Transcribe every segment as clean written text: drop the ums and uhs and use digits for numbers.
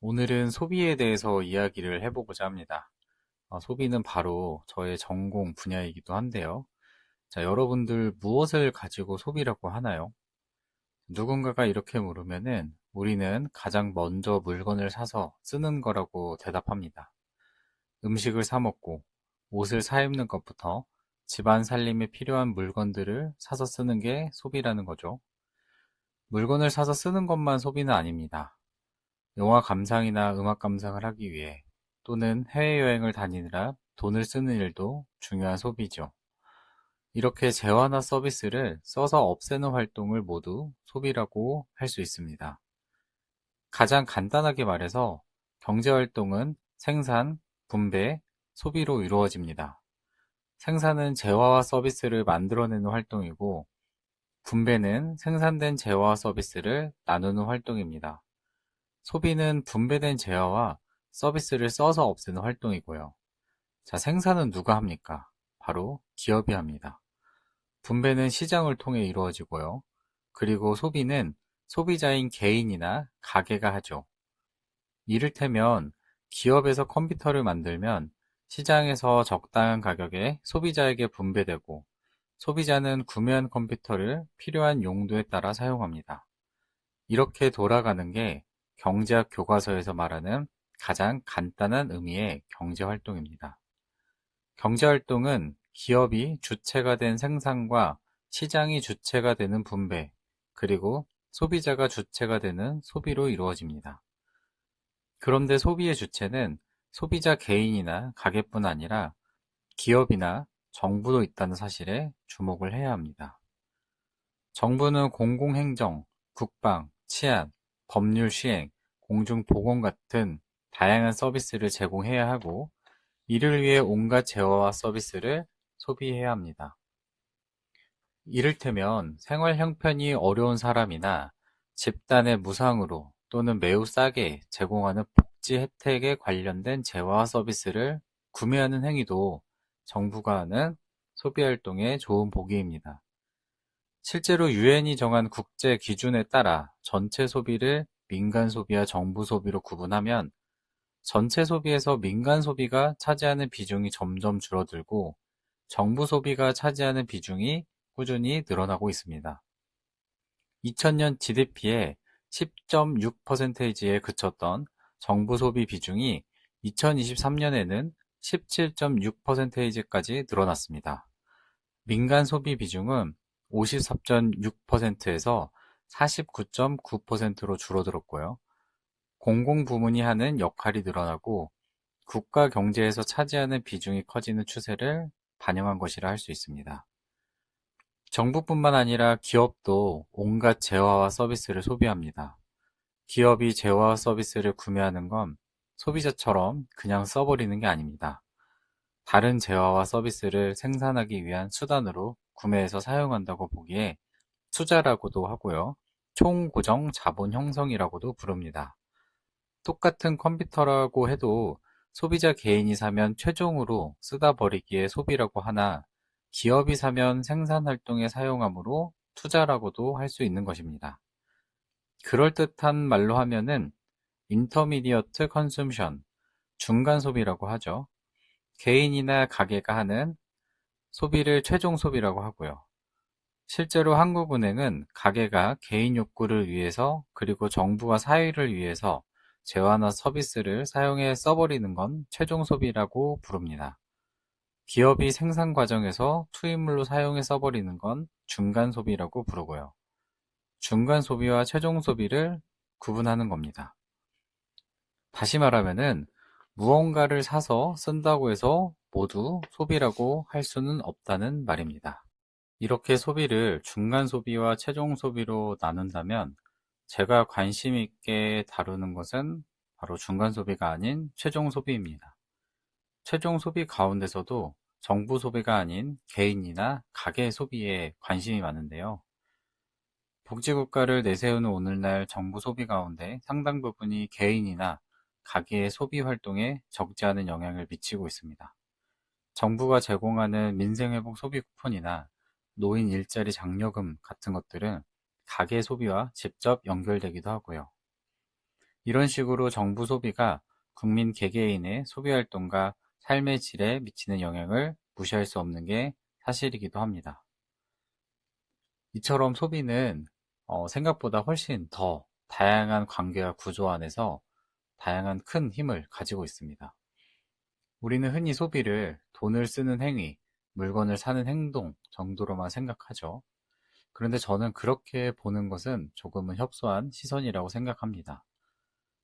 오늘은 소비에 대해서 이야기를 해보고자 합니다. 소비는 바로 저의 전공 분야이기도 한데요. 자, 여러분들 무엇을 가지고 소비라고 하나요? 누군가가 이렇게 물으면은 우리는 가장 먼저 물건을 사서 쓰는 거라고 대답합니다. 음식을 사 먹고 옷을 사 입는 것부터 집안 살림에 필요한 물건들을 사서 쓰는 게 소비라는 거죠. 물건을 사서 쓰는 것만 소비는 아닙니다. 영화 감상이나 음악 감상을 하기 위해 또는 해외여행을 다니느라 돈을 쓰는 일도 중요한 소비죠. 이렇게 재화나 서비스를 써서 없애는 활동을 모두 소비라고 할 수 있습니다. 가장 간단하게 말해서 경제활동은 생산, 분배, 소비로 이루어집니다. 생산은 재화와 서비스를 만들어내는 활동이고, 분배는 생산된 재화와 서비스를 나누는 활동입니다. 소비는 분배된 재화와 서비스를 써서 없애는 활동이고요. 자, 생산은 누가 합니까? 바로 기업이 합니다. 분배는 시장을 통해 이루어지고요. 그리고 소비는 소비자인 개인이나 가게가 하죠. 이를테면 기업에서 컴퓨터를 만들면 시장에서 적당한 가격에 소비자에게 분배되고 소비자는 구매한 컴퓨터를 필요한 용도에 따라 사용합니다. 이렇게 돌아가는 게 경제학 교과서에서 말하는 가장 간단한 의미의 경제활동입니다. 경제활동은 기업이 주체가 된 생산과 시장이 주체가 되는 분배, 그리고 소비자가 주체가 되는 소비로 이루어집니다. 그런데 소비의 주체는 소비자 개인이나 가게뿐 아니라 기업이나 정부도 있다는 사실에 주목을 해야 합니다. 정부는 공공행정, 국방, 치안, 법률 시행, 공중보건 같은 다양한 서비스를 제공해야 하고 이를 위해 온갖 재화와 서비스를 소비해야 합니다. 이를테면 생활 형편이 어려운 사람이나 집단에 무상으로 또는 매우 싸게 제공하는 복지 혜택에 관련된 재화와 서비스를 구매하는 행위도 정부가 하는 소비활동의 좋은 보기입니다. 실제로 유엔이 정한 국제 기준에 따라 전체 소비를 민간 소비와 정부 소비로 구분하면 전체 소비에서 민간 소비가 차지하는 비중이 점점 줄어들고 정부 소비가 차지하는 비중이 꾸준히 늘어나고 있습니다. 2000년 GDP의 10.6%에 그쳤던 정부 소비 비중이 2023년에는 17.6%까지 늘어났습니다. 민간 소비 비중은 54.6%에서 49.9%로 줄어들었고요. 공공부문이 하는 역할이 늘어나고 국가 경제에서 차지하는 비중이 커지는 추세를 반영한 것이라 할 수 있습니다. 정부뿐만 아니라 기업도 온갖 재화와 서비스를 소비합니다. 기업이 재화와 서비스를 구매하는 건 소비자처럼 그냥 써버리는 게 아닙니다. 다른 재화와 서비스를 생산하기 위한 수단으로 구매해서 사용한다고 보기에 투자라고도 하고요. 총고정 자본 형성이라고도 부릅니다. 똑같은 컴퓨터라고 해도 소비자 개인이 사면 최종으로 쓰다 버리기에 소비라고 하나 기업이 사면 생산 활동에 사용하므로 투자라고도 할 수 있는 것입니다. 그럴듯한 말로 하면은 intermediate consumption, 중간 소비라고 하죠. 개인이나 가게가 하는 소비를 최종 소비라고 하고요. 실제로 한국은행은 가게가 개인 욕구를 위해서 그리고 정부와 사회를 위해서 재화나 서비스를 사용해 써버리는 건 최종 소비라고 부릅니다. 기업이 생산 과정에서 투입물로 사용해 써버리는 건 중간 소비라고 부르고요. 중간 소비와 최종 소비를 구분하는 겁니다. 다시 말하면은 무언가를 사서 쓴다고 해서 모두 소비라고 할 수는 없다는 말입니다. 이렇게 소비를 중간 소비와 최종 소비로 나눈다면 제가 관심 있게 다루는 것은 바로 중간 소비가 아닌 최종 소비입니다. 최종 소비 가운데서도 정부 소비가 아닌 개인이나 가계 소비에 관심이 많은데요. 복지국가를 내세우는 오늘날 정부 소비 가운데 상당 부분이 개인이나 가계의 소비 활동에 적지 않은 영향을 미치고 있습니다. 정부가 제공하는 민생회복 소비 쿠폰이나 노인 일자리 장려금 같은 것들은 가계 소비와 직접 연결되기도 하고요. 이런 식으로 정부 소비가 국민 개개인의 소비 활동과 삶의 질에 미치는 영향을 무시할 수 없는 게 사실이기도 합니다. 이처럼 소비는 생각보다 훨씬 더 다양한 관계와 구조 안에서 다양한 큰 힘을 가지고 있습니다. 우리는 흔히 소비를 돈을 쓰는 행위, 물건을 사는 행동 정도로만 생각하죠. 그런데 저는 그렇게 보는 것은 조금은 협소한 시선이라고 생각합니다.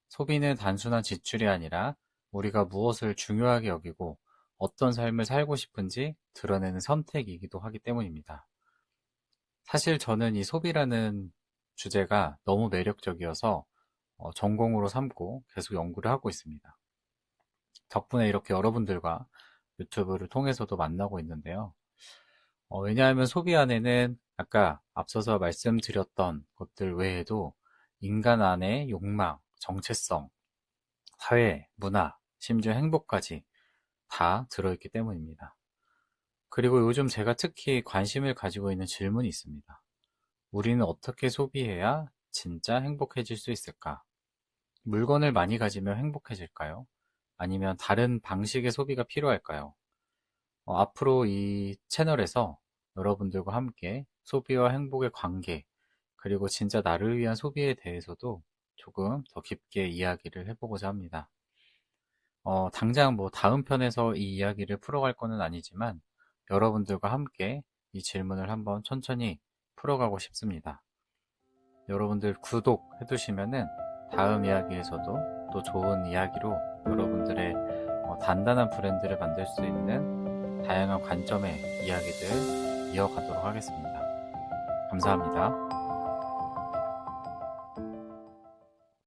소비는 단순한 지출이 아니라 우리가 무엇을 중요하게 여기고 어떤 삶을 살고 싶은지 드러내는 선택이기도 하기 때문입니다. 사실 저는 이 소비라는 주제가 너무 매력적이어서 전공으로 삼고 계속 연구를 하고 있습니다. 덕분에 이렇게 여러분들과 유튜브를 통해서도 만나고 있는데요. 왜냐하면 소비 안에는 아까 앞서서 말씀드렸던 것들 외에도 인간 안의 욕망, 정체성, 사회, 문화, 심지어 행복까지 다 들어있기 때문입니다. 그리고 요즘 제가 특히 관심을 가지고 있는 질문이 있습니다. 우리는 어떻게 소비해야 진짜 행복해질 수 있을까? 물건을 많이 가지면 행복해질까요? 아니면 다른 방식의 소비가 필요할까요? 앞으로 이 채널에서 여러분들과 함께 소비와 행복의 관계, 그리고 진짜 나를 위한 소비에 대해서도 조금 더 깊게 이야기를 해보고자 합니다. 당장 뭐 다음 편에서 이 이야기를 풀어갈 거는 아니지만 여러분들과 함께 이 질문을 한번 천천히 풀어가고 싶습니다. 여러분들 구독해 두시면은 다음 이야기에서도 또 좋은 이야기로 여러분들의 단단한 브랜드를 만들 수 있는 다양한 관점의 이야기들 이어가도록 하겠습니다. 감사합니다.